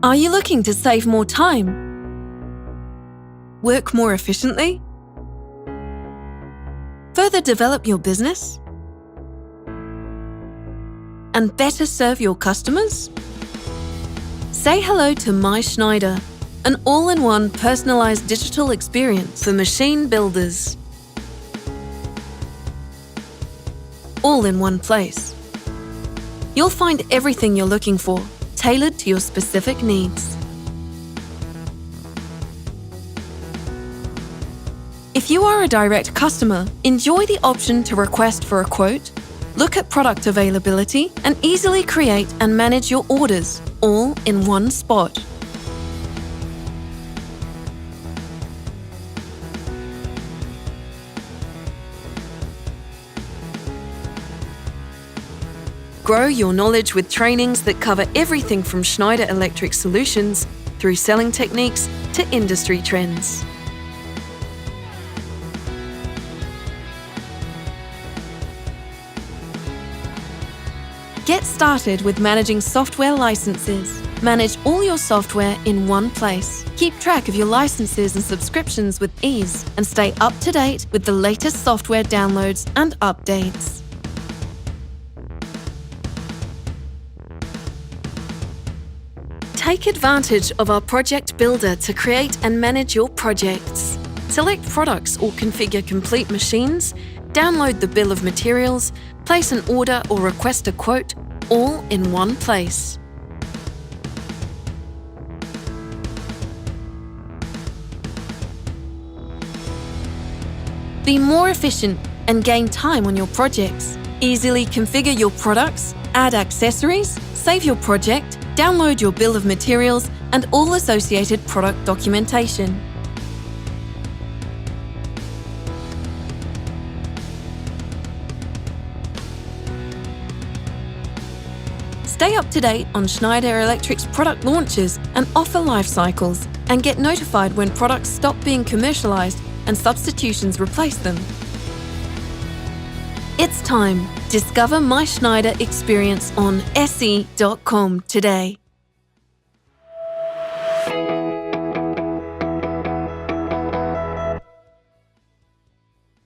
Are you looking to save more time? Work more efficiently? Further develop your business? And better serve your customers? Say hello to mySchneider, an all-in-one personalized digital experience for machine builders. All in one place. You'll find everything you're looking for, tailored to your specific needs. If you are a direct customer, enjoy the option to request for a quote, look at product availability, and easily create and manage your orders, all in one spot. Grow your knowledge with trainings that cover everything from Schneider Electric solutions through selling techniques to industry trends. Get started with managing software licenses. Manage all your software in one place. Keep track of your licenses and subscriptions with ease and stay up to date with the latest software downloads and updates. Take advantage of our project builder to create and manage your projects. Select products or configure complete machines, download the bill of materials, place an order or request a quote, all in one place. Be more efficient and gain time on your projects. Easily configure your products, add accessories, save your project, download your bill of materials and all associated product documentation. Stay up to date on Schneider Electric's product launches and offer life cycles, and get notified when products stop being commercialized and substitutions replace them. It's time. Discover mySchneider experience on se.com today.